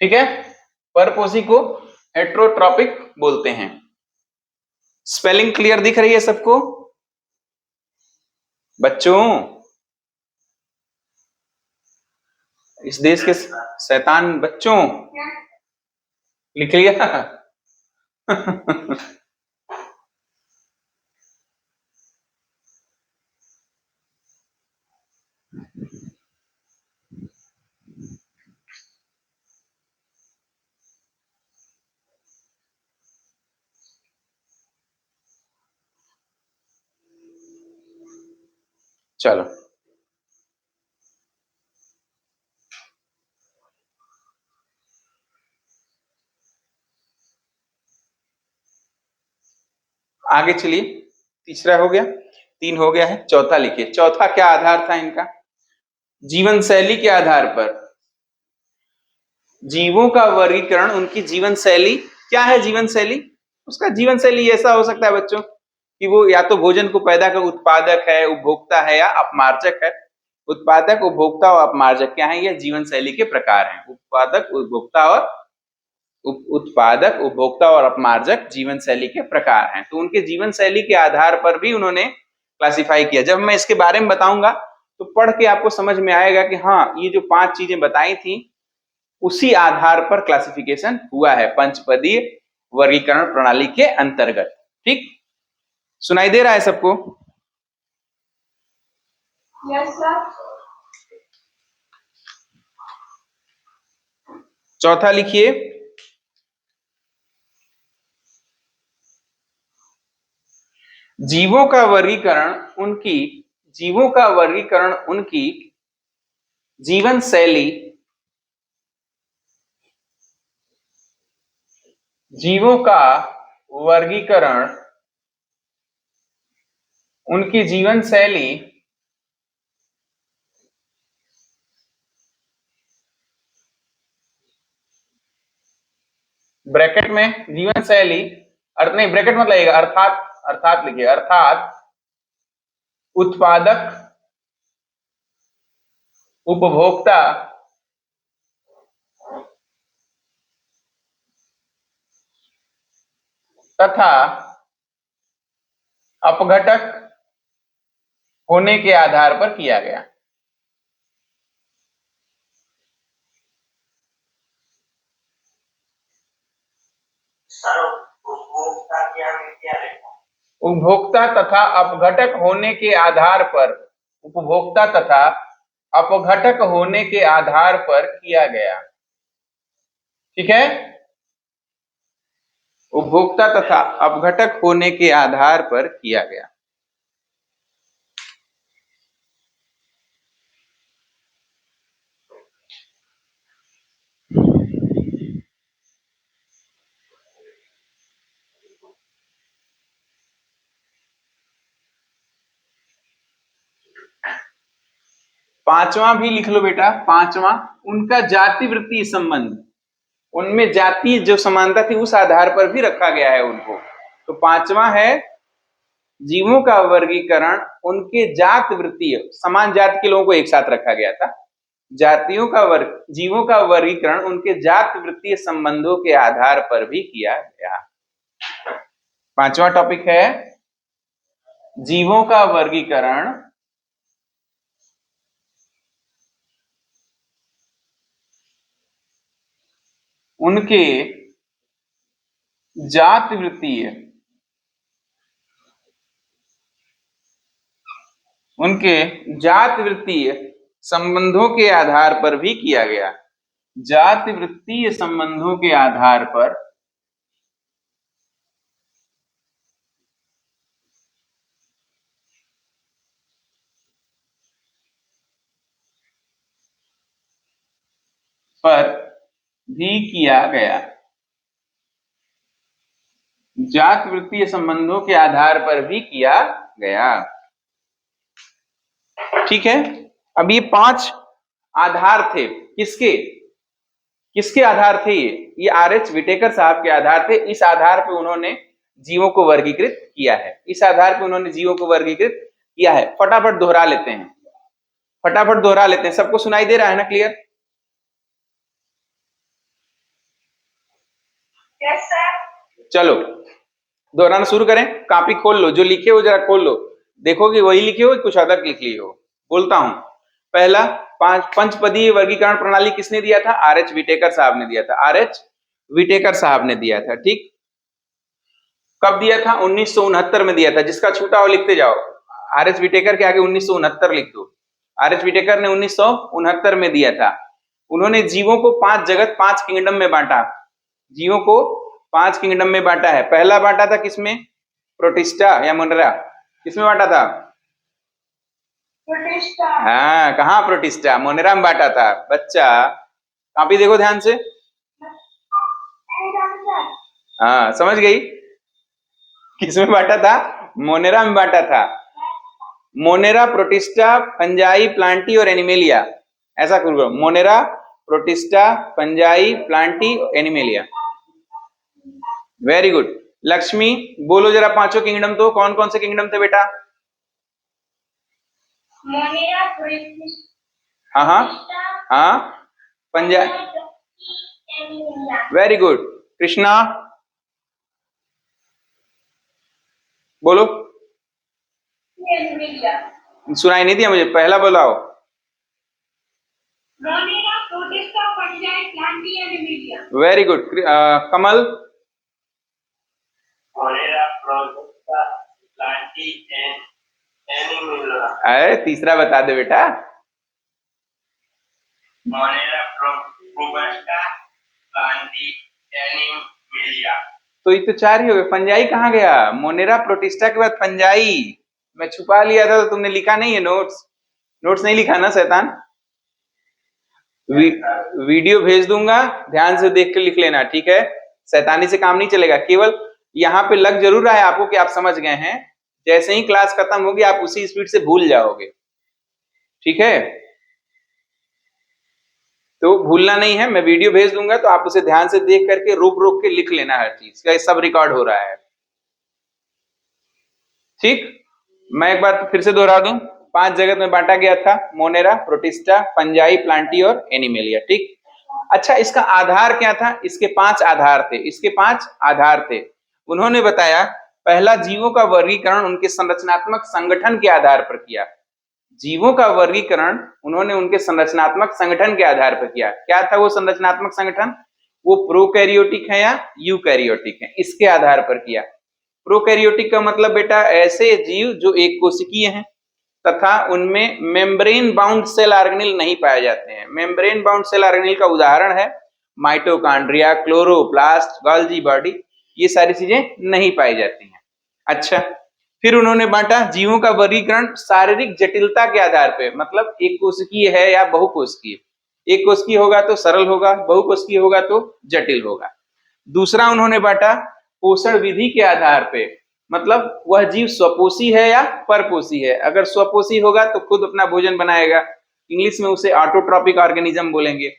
ठीक है, परपोषी को हेटेरोट्रॉपिक बोलते हैं। स्पेलिंग क्लियर दिख रही है सबको बच्चों? इस देश के शैतान बच्चों, लिख लिया? चलो आगे चलिए, तीसरा हो गया, 3 हो गया है, चौथा लिखिए। चौथा क्या आधार था इनका? जीवन शैली के आधार पर। जीवों का वर्गीकरण उनकी जीवन शैली, क्या है जीवन शैली? उसका जीवन शैली ऐसा हो सकता है बच्चों कि वो या तो भोजन को पैदा कर उत्पादक है, उपभोक्ता है, या अपमार्जक है। उत्पादक, उपभोक्ता और अपमार्जक क्या है? ये जीवन शैली के प्रकार हैं। उत्पादक, उपभोक्ता और अपमार्जक जीवन शैली के प्रकार हैं। तो उनके जीवन शैली के आधार पर भी उन्होंने क्लासिफाई किया। जब मैं इसके बारे में बताऊंगा तो पढ़ के आपको समझ में आएगा कि हाँ, ये जो 5 चीजें बताई थी उसी आधार पर क्लासिफिकेशन हुआ है पंचपदीय वर्गीकरण प्रणाली के अंतर्गत। ठीक, सुनाई दे रहा है सबको? Yes sir. चौथा लिखिए, जीवों का वर्गीकरण उनकी जीवन शैली, जीवों का वर्गीकरण उनकी जीवन शैली ब्रैकेट में जीवन शैली, अर्थ नहीं, ब्रैकेट मत लगेगा, अर्थात लिखिए, अर्थात उत्पादक, उपभोक्ता तथा अपघटक होने के आधार पर किया गया। सर उपभोक्ता क्या में क्या लिखा? उपभोक्ता तथा अपघटक होने के आधार पर, उपभोक्ता तथा अपघटक होने के आधार पर किया गया। ठीक है, उपभोक्ता तथा अपघटक होने के आधार पर किया गया। पांचवा भी लिख लो बेटा, पांचवा उनका जाति वृत्तीय संबंध, उनमें जातीय जो समानता थी उस आधार पर भी रखा गया है उनको। तो पांचवा है जीवों का वर्गीकरण उनके जात वृत्तीय, समान जात के लोगों को एक साथ रखा गया था। जातियों का वर्ग, जीवों का वर्गीकरण उनके जात वृत्तीय संबंधों के आधार पर भी किया गया। पांचवा टॉपिक है जीवों का वर्गीकरण उनके जात वृत्तीय, उनके जात वृत्तीय संबंधों के आधार पर भी किया गया। जात वृत्तीय संबंधों के आधार पर भी किया गया। जात वृत्तीय संबंधों के आधार पर भी किया गया। ठीक है, अब ये 5 आधार थे, किसके किसके आधार थे? ये आर.एच. विटेकर साहब के आधार थे। इस आधार पे उन्होंने जीवों को वर्गीकृत किया है, इस आधार पे उन्होंने जीवों को वर्गीकृत किया है। फटाफट दोहरा लेते हैं, फटाफट दोहरा लेते हैं। सबको सुनाई दे रहा है ना? क्लियर? Yes sir. चलो दोहराना शुरू करें। कॉपी खोल लो, जो लिखे हो जरा खोल लो, देखो कि वही लिखे हो कुछ अलग लिख लिए हो। बोलता हूं, पहला पंचपदीय वर्गीकरण प्रणाली किसने दिया था? आर.एच. विटेकर साहब ने दिया था, आर.एच. विटेकर साहब ने दिया था। ठीक, कब दिया था? 1969 में दिया था। जिसका छूटा हो लिखते जाओ, आर.एच. विटेकर के आगे 1969 लिख दो। आर.एच. विटेकर ने 1969 में दिया था। उन्होंने जीवों को 5 जगत 5 किंगडम में बांटा, जीवों को 5 किंगडम में बांटा है। पहला बांटा था किसमें? प्रोटिस्टा या मोनेरा, किसमें बांटा था? प्रोटिस्टा। हाँ, कहाँ प्रोटिस्टा? मोनेरा में बांटा था। बच्चा कॉपी देखो ध्यान से। हाँ, समझ गई? किसमें बांटा था? मोनेरा में बांटा था। मोनेरा, प्रोटिस्टा, फंजाई, प्लांटी और एनिमेलिया, ऐसा करो। Monera, Protista, Fungi, Plantae, Animalia. Very good. Lakshmi बोलो जरा पांचों किंगडम तो कौन कौन से किंगडम थे बेटा? मोनेरा, हाँ हाँ हाँ, फंजाई। Very good. कृष्णा बोलो। सुनाई नहीं दिया मुझे, पहला बोलाओ। Monera, Protista, Fungi, Plantae, Animalia. Very good. Kamal. Monera, Protista, Plantae and Animalia. अरे तीसरा बता दे बेटा। Monera, Protista, Plantae, Animalia. तो ये तो 4 ही हो गए। फंजाई कहाँ गया? मोनेरा, प्रोटिस्टा के बाद फंजाई। मैं छुपा लिया था तो तुमने लिखा नहीं है नोट्स, नोट्स नहीं लिखा ना शैतान। वीडियो भेज दूंगा, ध्यान से देख के लिख लेना, ठीक है? शैतानी से काम नहीं चलेगा। केवल यहाँ पे लग जरूर रहा है आपको कि आप समझ गए हैं, जैसे ही क्लास खत्म होगी आप उसी स्पीड से भूल जाओगे, ठीक है? तो भूलना नहीं है, मैं वीडियो भेज दूंगा तो आप उसे ध्यान से देख करके रोक रोक के लिख लेना हर चीज का, सब रिकॉर्ड हो रहा है। ठीक, मैं एक बार फिर से दोहरा दूं। 5 जगत में बांटा गया था, मोनेरा, प्रोटिस्टा, फंजाई, प्लांटी और एनिमेलिया। ठीक, अच्छा इसका आधार क्या था? इसके 5 आधार थे, इसके 5 आधार थे। उन्होंने बताया पहला जीवों का वर्गीकरण उनके संरचनात्मक संगठन के आधार पर किया। जीवों का वर्गीकरण उन्होंने उनके संरचनात्मक संगठन के आधार पर किया। क्या था वो संरचनात्मक संगठन? वो प्रोकैरियोटिक है या यूकैरियोटिक है, इसके आधार पर किया। प्रोकैरियोटिक का मतलब बेटा ऐसे जीव जो एक कोशिकीय हैं तथा उनमें मेम्ब्रेन बाउंड सेल ऑर्गेनेल नहीं पाए जाते हैं। मेम्ब्रेन बाउंड सेल ऑर्गेनेल का उदाहरण है माइटोकॉन्ड्रिया, क्लोरोप्लास्ट, गोल्गी बॉडी, ये सारी चीजें नहीं पाई जाती हैं। अच्छा, फिर उन्होंने बांटा जीवों का वर्गीकरण शारीरिक जटिलता के आधार पर, मतलब एक कोशिकीय है या बहुकोशिकीय। एक कोशिकीय होगा तो सरल होगा, बहुकोशिकीय होगा तो जटिल होगा। दूसरा उन्होंने बांटा पोषण विधि के आधार पे, मतलब वह जीव स्वपोषी है या परपोषी है। अगर स्वपोषी होगा तो खुद अपना भोजन बनाएगा, इंग्लिश में उसे ऑटोट्रॉपिक ऑर्गेनिज्म बोलेंगे।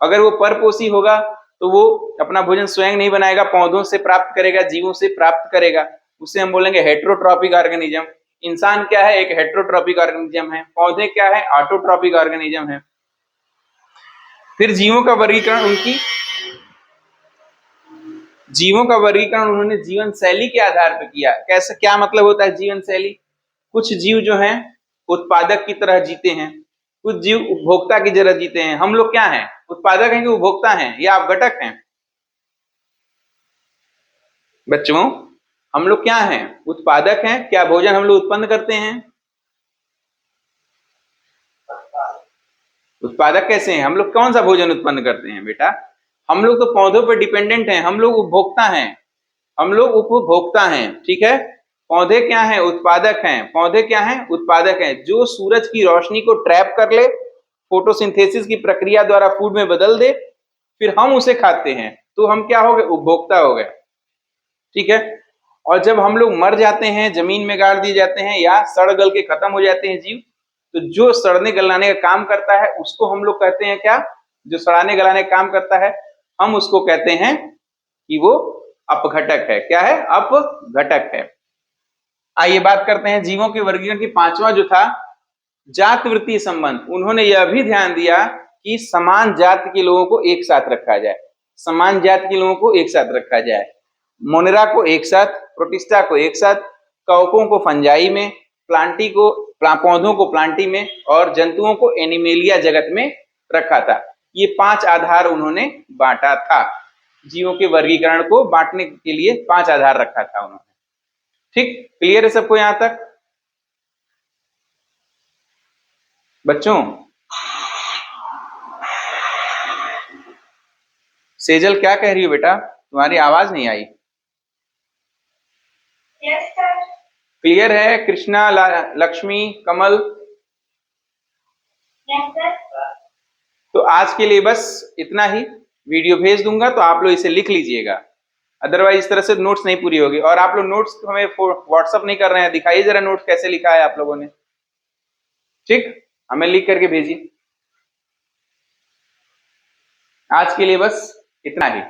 अगर वो परपोषी होगा तो वो अपना भोजन स्वयं नहीं बनाएगा, पौधों से प्राप्त करेगा, जीवों से प्राप्त करेगा, उसे हम बोलेंगे हेट्रोट्रॉपिक ऑर्गेनिज्म। इंसान क्या है? एक हेट्रोट्रॉपिक ऑर्गेनिज्म है। पौधे क्या है? ऑटोट्रॉपिक ऑर्गेनिज्म है। फिर जीवों का वर्गीकरण उन्होंने जीवन शैली के आधार पर किया। कैसे, क्या मतलब होता है जीवन शैली? कुछ जीव जो हैं उत्पादक की तरह जीते हैं, कुछ जीव उपभोक्ता की तरह जीते हैं। हम लोग क्या हैं? उत्पादक हैं कि उपभोक्ता हैं, या आप घटक हैं? बच्चों, हम लोग क्या हैं? उत्पादक हैं। क्या भोजन हम लोग उत्पन्न करते हैं? उत्पादक कैसे हैं? हम लोग कौन सा भोजन उत्पन्न करते हैं बेटा? हम लोग तो पौधों पर डिपेंडेंट हैं, हम लोग उपभोक्ता हैं, हम लोग उपभोक्ता हैं, ठीक है। पौधे क्या हैं? उत्पादक हैं। पौधे क्या हैं? उत्पादक हैं। जो सूरज की रोशनी को ट्रैप कर ले, फोटोसिंथेसिस की प्रक्रिया द्वारा फूड में बदल दे, फिर हम उसे खाते हैं, तो हम क्या हो गए? उपभोक्ता हो गए, ठीक है। और जब हम लोग मर जाते हैं, जमीन में गाड़ दिए जाते हैं या सड़ गल के खत्म हो जाते हैं जीव, तो जो सड़ने गलाने का काम करता है उसको हम लोग कहते हैं क्या? जो सड़ाने गलाने का काम करता है हम उसको कहते हैं कि वो अपघटक है। क्या है? अपघटक है। आइए बात करते हैं जीवों के वर्गीकरण की। पांचवा जो था जात वृत्तीय संबंध। उन्होंने यह भी ध्यान दिया कि समान जाति के लोगों को एक साथ रखा जाए, समान जाति के लोगों को एक साथ रखा जाए। मोनेरा को एक साथ, प्रोटिस्टा को एक साथ, कवकों को फंजाई में, पौधों को प्लांटी में, और जंतुओं को एनिमेलिया जगत में रखा था। ये 5 आधार उन्होंने बांटा था। जीवों के वर्गीकरण को बांटने के लिए 5 आधार रखा था उन्होंने। ठीक, क्लियर है सबको यहां तक बच्चों? सेजल क्या कह रही हो बेटा? तुम्हारी आवाज नहीं आई। Yes, sir. क्लियर है? कृष्णा, लक्ष्मी, कमल? Yes, sir. तो आज के लिए बस इतना ही। वीडियो भेज दूंगा तो आप लोग इसे लिख लीजिएगा, अदरवाइज इस तरह से नोट्स नहीं पूरी होगी। और आप लोग नोट्स हमें व्हाट्सअप नहीं कर रहे हैं, दिखाइए जरा नोट्स कैसे लिखा है आप लोगों ने। ठीक, हमें लिख करके भेजिए। आज के लिए बस इतना ही।